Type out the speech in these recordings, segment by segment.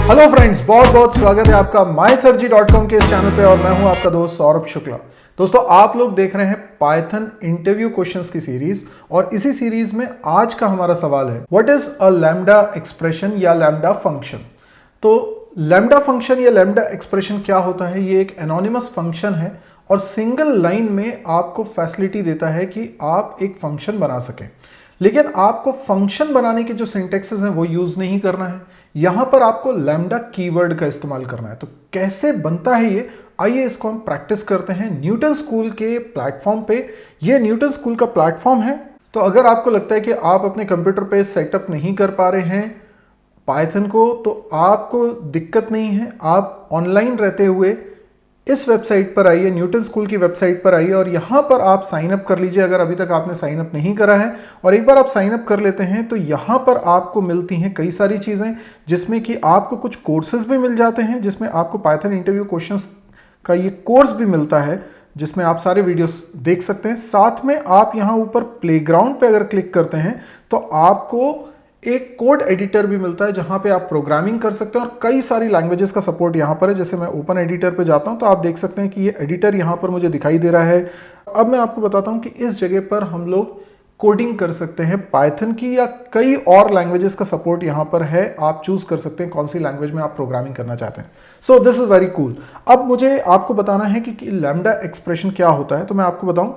Hello friends, बहुत बहुत स्वागत है आपका mysurgy.com के इस चैनल पे और मैं हूं आपका दोस्त सौरभ शुक्ला। दोस्तों, आप लोग देख रहे हैं पाइथन इंटरव्यू क्वेश्चंस की सीरीज और इसी सीरीज में आज का हमारा सवाल है what is a lambda expression या लैम्डा फंक्शन। तो लैम्डा फंक्शन या लैम्डा एक्सप्रेशन क्या होता है? ये एक एनोनिमस फंक्शन है और सिंगल लाइन में आपको फैसिलिटी देता है कि आप एक फंक्शन बना सकें, लेकिन आपको फंक्शन बनाने के जो सिंटेक्सेस हैं वो यूज नहीं करना है। यहां पर आपको लैम्डा कीवर्ड का इस्तेमाल करना है। तो कैसे बनता है ये, आइए इसको हम प्रैक्टिस करते हैं न्यूटन स्कूल के प्लेटफॉर्म पे। ये न्यूटन स्कूल का प्लेटफॉर्म है। तो अगर आपको लगता है कि आप अपने कंप्यूटर पे सेटअप नहीं कर पा रहे हैं पाइथन को, तो आपको दिक्कत नहीं है। आप ऑनलाइन रहते हुए इस वेबसाइट पर आइए, न्यूटन स्कूल की वेबसाइट पर आइए और यहाँ पर आप साइन अप कर लीजिए अगर अभी तक आपने साइन अप नहीं करा है। और एक बार आप साइन अप कर लेते हैं तो यहाँ पर आपको मिलती हैं कई सारी चीज़ें, जिसमें कि आपको कुछ कोर्सेज भी मिल जाते हैं, जिसमें आपको पाइथन इंटरव्यू क्वेश्चंस का ये कोर्स भी मिलता है जिसमें आप सारे वीडियोस देख सकते हैं। साथ में आप यहाँ ऊपर प्लेग्राउंड पे अगर क्लिक करते हैं तो आपको एक कोड एडिटर भी मिलता है जहां पे आप प्रोग्रामिंग कर सकते हैं और कई सारी लैंग्वेजेस का सपोर्ट यहां पर है। जैसे मैं ओपन एडिटर पे जाता हूं तो आप देख सकते हैं कि ये एडिटर यहां पर मुझे दिखाई दे रहा है। अब मैं आपको बताता हूं कि इस जगह पर हम लोग कोडिंग कर सकते हैं पाइथन की, या कई और लैंग्वेजेस का सपोर्ट यहां पर है। आप चूज कर सकते हैं कौन सी लैंग्वेज में आप प्रोग्रामिंग करना चाहते हैं। So this is very cool. अब मुझे आपको बताना है कि लैम्डा एक्सप्रेशन क्या होता है। तो मैं आपको बताऊं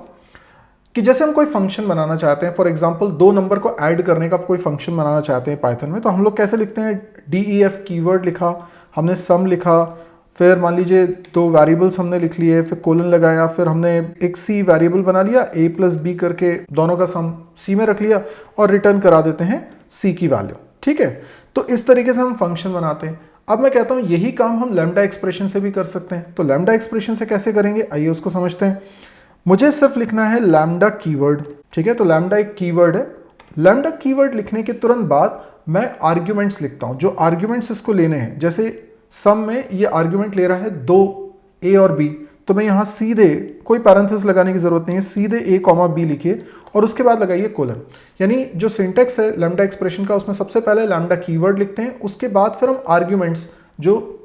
कि जैसे हम कोई फंक्शन बनाना चाहते हैं, फॉर एग्जांपल दो नंबर को ऐड करने का कोई फंक्शन बनाना चाहते हैं पाइथन में, तो हम लोग कैसे लिखते हैं? डीईएफ कीवर्ड लिखा, हमने सम लिखा, फिर मान लीजिए दो वेरिएबल्स हमने लिख लिए, फिर कोलन लगाया, फिर हमने एक सी वेरिएबल बना लिया, ए प्लस बी करके दोनों का सम सी में रख लिया और रिटर्न करा देते हैं सी की वैल्यू। ठीक है, तो इस तरीके से हम फंक्शन बनाते हैं। अब मैं कहता हूं यही काम हम लैम्डा एक्सप्रेशन से भी कर सकते हैं। तो लैम्डा एक्सप्रेशन से कैसे करेंगे, आइए उसको समझते हैं। मुझे सिर्फ लिखना है लैम्डा कीवर्ड। ठीक है, तो लैम्डा एक कीवर्ड है। लैम्डा कीवर्ड लिखने के तुरंत बाद मैं आर्ग्यूमेंट्स लिखता हूं, जो आर्ग्यूमेंट्स इसको लेने हैं। जैसे सम में ये आर्ग्यूमेंट ले रहा है दो ए और बी, तो मैं यहां सीधे कोई पैरेंथेसिस लगाने की जरूरत नहीं है, सीधे ए कॉमा बी लिखिए और उसके बाद लगाइए कोलन। यानी जो सिंटेक्स है लैम्डा एक्सप्रेशन का, उसमें सबसे पहले लैम्डा कीवर्ड लिखते हैं, उसके बाद फिर हम आर्ग्यूमेंट्स जो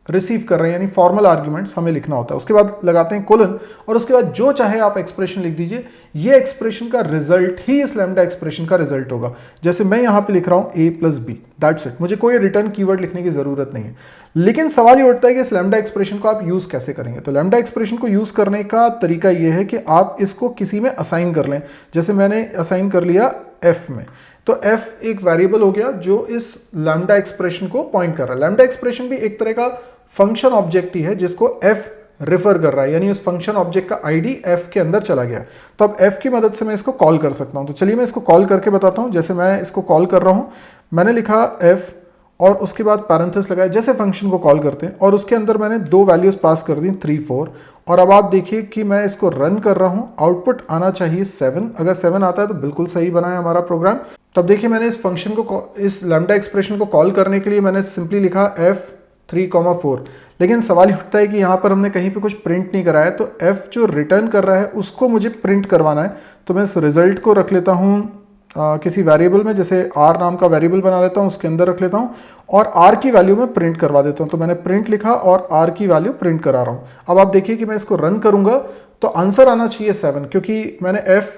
रिसीव कर रहे हैं यानी फॉर्मल आर्ग्यूमेंट्स हमें लिखना होता है, उसके बाद लगाते हैं कोलन और उसके बाद जो चाहे आप एक्सप्रेशन लिख दीजिए। ये एक्सप्रेशन का रिजल्ट ही इस लैम्डा एक्सप्रेशन का रिजल्ट होगा। जैसे मैं यहां पे लिख रहा हूं ए प्लस बी, दैट्स इट। मुझे कोई रिटर्न कीवर्ड लिखने की जरूरत नहीं है। लेकिन सवाल ये उठता है कि इस लैम्डा एक्सप्रेशन को आप यूज कैसे करेंगे। तो लैम्डा एक्सप्रेशन को यूज करने का तरीका यह है कि आप इसको किसी में असाइन कर लें। जैसे मैंने असाइन कर लिया एफ में, तो f एक वेरिएबल हो गया जो इस लैम्डा एक्सप्रेशन को पॉइंट कर रहा है। लैम्डा एक्सप्रेशन भी एक तरह का फंक्शन ऑब्जेक्ट ही है जिसको f रेफर कर रहा है, यानी उस फंक्शन ऑब्जेक्ट का आईडी f के अंदर चला गया। तो अब f की मदद से मैं इसको कॉल कर सकता हूं। तो चलिए मैं इसको कॉल करके बताता हूं। जैसे मैं इसको कॉल कर रहा हूं, मैंने लिखा f और उसके बाद पैरेंथेसिस लगाया जैसे फंक्शन को कॉल करते हैं, और उसके अंदर मैंने दो वैल्यूज पास कर दी 3 4। और अब आप देखिए कि मैं इसको रन कर रहा हूं, आउटपुट आना चाहिए 7। अगर 7 आता है तो बिल्कुल सही बना है हमारा प्रोग्राम। तब देखिए मैंने इस फंक्शन को, इस लैम्डा एक्सप्रेशन को कॉल करने के लिए मैंने सिंपली लिखा f3,4। लेकिन सवाल उठता है कि यहाँ पर हमने कहीं पे कुछ प्रिंट नहीं करा है, तो f जो रिटर्न कर रहा है उसको मुझे प्रिंट करवाना है। तो मैं इस रिजल्ट को रख लेता हूँ किसी वेरिएबल में, जैसे r नाम का वेरिएबल बना लेता हूँ, उसके अंदर रख लेता हूँ और r की वैल्यू में प्रिंट करवा देता हूँ। तो मैंने प्रिंट लिखा और r की वैल्यू प्रिंट करा रहा हूँ। अब आप देखिए कि मैं इसको रन करूंगा तो आंसर आना चाहिए 7, क्योंकि मैंने f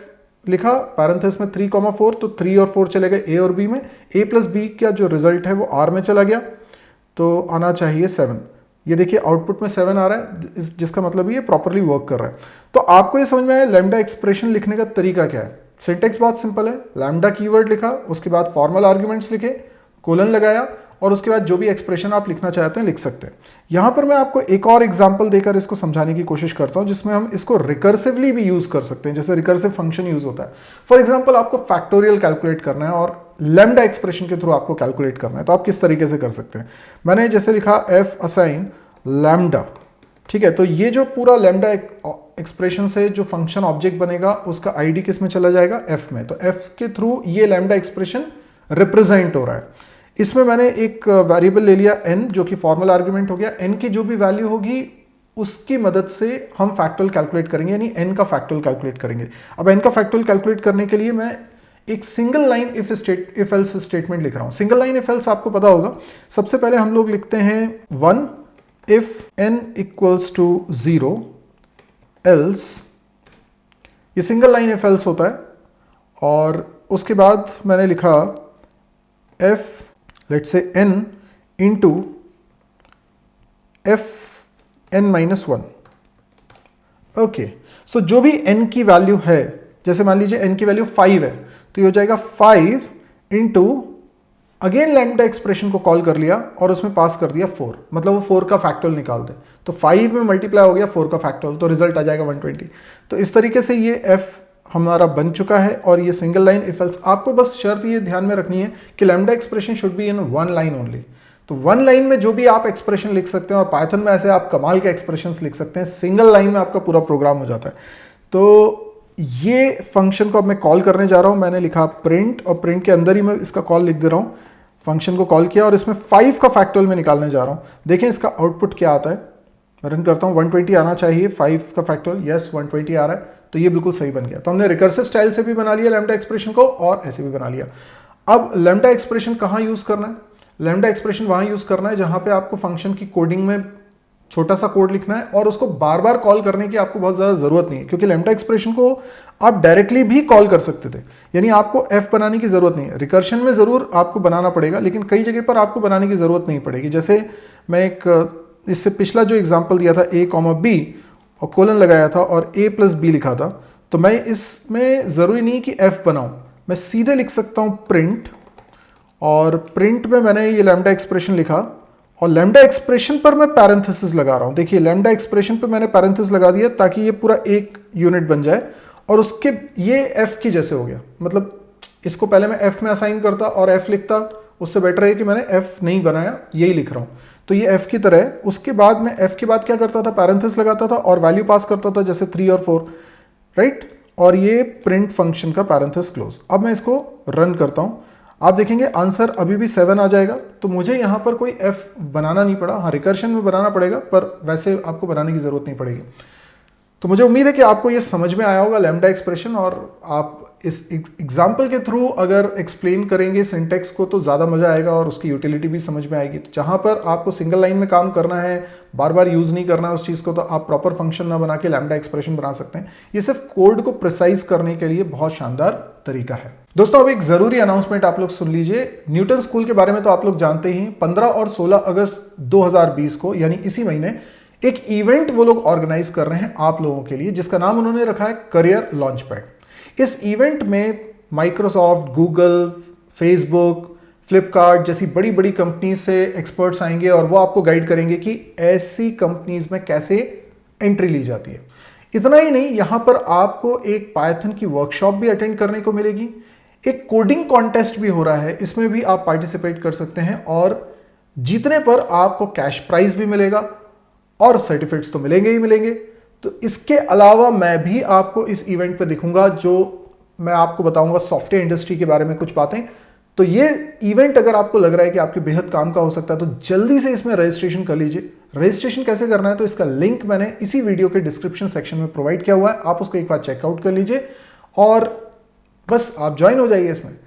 लिखा पैरेंथेसिस में 3,4, तो 3 और 4 चले गए a और b में। a प्लस बी का जो रिजल्ट है वो r में चला गया, तो आना चाहिए 7। ये देखिए आउटपुट में 7 आ रहा है, जिसका मतलब ये प्रॉपरली वर्क कर रहा है। तो आपको ये समझ में आया लैम्डा एक्सप्रेशन लिखने का तरीका क्या है। सिंटेक्स बहुत सिंपल है, लैम्डा कीवर्ड लिखा, उसके बाद फॉर्मल आर्ग्यूमेंट्स लिखे, कोलन लगाया और उसके बाद जो भी एक्सप्रेशन आप लिखना चाहते हैं लिख सकते हैं। यहां पर मैं आपको एक और एग्जांपल देकर इसको समझाने की कोशिश करता हूं, जिसमें हम इसको रिकर्सिवली भी यूज कर सकते हैं, जैसे रिकर्सिव फंक्शन यूज होता है। फॉर एग्जांपल आपको फैक्टोरियल कैलकुलेट करना है और लैम्डा एक्सप्रेशन के थ्रू आपको कैलकुलेट करना है, तो आप किस तरीके से कर सकते हैं। मैंने जैसे लिखा f असाइन लैम्डा, ठीक है, तो ये जो पूरा लैम्डा एक्सप्रेशन से जो फंक्शन ऑब्जेक्ट बनेगा उसका आईडी किस में चला जाएगा, f में। तो f के थ्रू ये लैम्डा एक्सप्रेशन रिप्रेजेंट हो रहा है। इसमें मैंने एक वेरिएबल ले लिया n, जो कि फॉर्मल आर्ग्यूमेंट हो गया। n की जो भी वैल्यू होगी उसकी मदद से हम फैक्टोरियल कैलकुलेट करेंगे, यानी n का फैक्टोरियल कैलकुलेट करेंगे। अब n का फैक्टोरियल कैलकुलेट करने के लिए मैं एक single line if else statement लिख रहा हूं। सिंगल लाइन इफ एल्स आपको पता होगा, सबसे पहले हम लोग लिखते हैं 1 if n equals to 0 else, ये सिंगल लाइन इफ एल्स होता है। और उसके बाद मैंने लिखा f लेट्स से n into f(n-1). Okay, so जो भी n की वैल्यू है, जैसे मान लीजिए n की वैल्यू 5 है, तो ये हो जाएगा 5 इंटू अगेन लैम्डा एक्सप्रेशन को कॉल कर लिया और उसमें पास कर दिया 4, मतलब वो 4 का फैक्टोरियल निकाल दे, तो 5 में मल्टीप्लाई हो गया 4 का फैक्टोरियल, तो रिजल्ट आ जाएगा 120। तो इस तरीके से ये f हमारा बन चुका है और ये सिंगल लाइन इफ एल्स। आपको बस शर्त ये ध्यान में रखनी है कि lambda expression should be in one line only. तो वन लाइन में जो भी आप एक्सप्रेशन लिख सकते हैं, और पाइथन में ऐसे आप कमाल के एक्सप्रेशंस लिख सकते हैं, सिंगल लाइन में आपका पूरा प्रोग्राम हो जाता है। तो ये फंक्शन को अब मैं कॉल करने जा रहा हूं। मैंने लिखा प्रिंट, और प्रिंट के अंदर ही मैं इसका कॉल लिख दे रहा हूं। फंक्शन को कॉल किया और इसमें 5 का फैक्टोरियल में निकालने जा रहा हूं। देखें इसका आउटपुट क्या आता है। मैं रन करता हूं, 120 आना चाहिए। 5 का फैक्टोरियल, यस 120 आ रहा है, तो ये बिल्कुल सही बन गया। तो हमने रिकर्सिव स्टाइल से भी बना लिया लैम्डा एक्सप्रेशन को और ऐसे भी बना लिया। अब लैम्डा एक्सप्रेशन कहाँ यूज करना है? लैम्डा एक्सप्रेशन वहां यूज करना है जहां पे आपको फंक्शन की कोडिंग में छोटा सा कोड लिखना है और उसको बार बार कॉल करने की आपको बहुत ज्यादा जरूरत नहीं है, क्योंकि लैम्डा एक्सप्रेशन को आप डायरेक्टली भी कॉल कर सकते थे, यानी आपको एफ बनाने की जरूरत नहीं है। रिकर्शन में जरूर आपको बनाना पड़ेगा, लेकिन कई जगह पर आपको बनाने की जरूरत नहीं पड़ेगी। जैसे मैं एक इससे पिछला जो एग्जाम्पल दिया था, a, b और कोलन लगाया था और a + b लिखा था, तो मैं इसमें जरूरी नहीं कि f बनाऊं, मैं सीधे लिख सकता हूं प्रिंट, और प्रिंट में मैंने ये लैम्डा एक्सप्रेशन लिखा और लैम्डा एक्सप्रेशन पर मैं पैरेंथेसिस लगा रहा हूं। देखिए लैम्डा एक्सप्रेशन पर मैंने पैरेंथेसिस लगा दिया ताकि ये पूरा एक यूनिट बन जाए, और उसके ये f की जैसे हो गया। मतलब इसको पहले मैं f में असाइन करता और f लिखता, उससे बेटर है कि मैंने f नहीं बनाया, यही लिख रहा हूं। तो ये f की तरह है। उसके बाद मैं f के बाद क्या करता था, पैरेंथेसिस लगाता था और वैल्यू पास करता था, जैसे 3 और 4, राइट। और ये प्रिंट फंक्शन का पैरेंथेसिस क्लोज। अब मैं इसको रन करता हूं, आप देखेंगे आंसर अभी भी 7 आ जाएगा। तो मुझे यहां पर कोई f बनाना नहीं पड़ा। हाँ, रिकर्शन में बनाना पड़ेगा, पर वैसे आपको बनाने की जरूरत नहीं पड़ेगी। तो मुझे उम्मीद है कि आपको ये समझ में आया होगा लैम्डा एक्सप्रेशन, और आप इस एग्जाम्पल के थ्रू अगर एक्सप्लेन करेंगे सिंटेक्स को तो ज़्यादा मजा आएगा और उसकी यूटिलिटी भी समझ में आएगी। तो जहाँ पर आपको सिंगल लाइन में काम करना है, बार बार यूज़ नहीं करना है उस चीज़ को, तो आप प्रॉपर फंक्शन ना बना के लैम्डा एक्सप्रेशन बना सकते हैं। ये सिर्फ कोड को प्रिसाइज करने के लिए बहुत शानदार तरीका है। दोस्तों, अब एक ज़रूरी अनाउंसमेंट आप लोग सुन लीजिए। न्यूटन स्कूल के बारे में तो आप लोग जानते ही। 15 और 16 अगस्त 2020 को, यानी इसी महीने, एक इवेंट वो लोग ऑर्गेनाइज कर रहे हैं आप लोगों के लिए, जिसका नाम उन्होंने रखा है करियर लॉन्च पैड। इस इवेंट में माइक्रोसॉफ्ट, गूगल, फेसबुक, फ्लिपकार्ट जैसी बड़ी बड़ी कंपनी से एक्सपर्ट्स आएंगे और वो आपको गाइड करेंगे कि ऐसी कंपनीज में कैसे एंट्री ली जाती है। इतना ही नहीं, यहां पर आपको एक पाइथन की वर्कशॉप भी अटेंड करने को मिलेगी। एक कोडिंग कॉन्टेस्ट भी हो रहा है, इसमें भी आप पार्टिसिपेट कर सकते हैं और जीतने पर आपको कैश प्राइज भी मिलेगा और सर्टिफिकेट्स तो मिलेंगे ही मिलेंगे। तो इसके अलावा मैं भी आपको इस इवेंट पे दिखूंगा, जो मैं आपको बताऊंगा सॉफ्टवेयर इंडस्ट्री के बारे में कुछ बातें। तो ये इवेंट अगर आपको लग रहा है कि आपके बेहद काम का हो सकता है, तो जल्दी से इसमें रजिस्ट्रेशन कर लीजिए। रजिस्ट्रेशन कैसे करना है, तो इसका लिंक मैंने इसी वीडियो के डिस्क्रिप्शन सेक्शन में प्रोवाइड किया हुआ है, आप उसको एक बार चेकआउट कर लीजिए और बस आप ज्वाइन हो जाइए इसमें।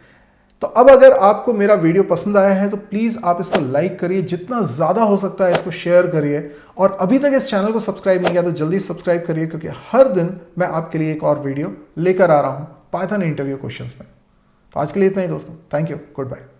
तो अब अगर आपको मेरा वीडियो पसंद आया है तो प्लीज़ आप इसको लाइक करिए, जितना ज़्यादा हो सकता है इसको शेयर करिए, और अभी तक इस चैनल को सब्सक्राइब नहीं किया तो जल्दी सब्सक्राइब करिए, क्योंकि हर दिन मैं आपके लिए एक और वीडियो लेकर आ रहा हूँ पाइथन इंटरव्यू क्वेश्चंस में। तो आज के लिए इतना ही दोस्तों, थैंक यू, गुड बाय।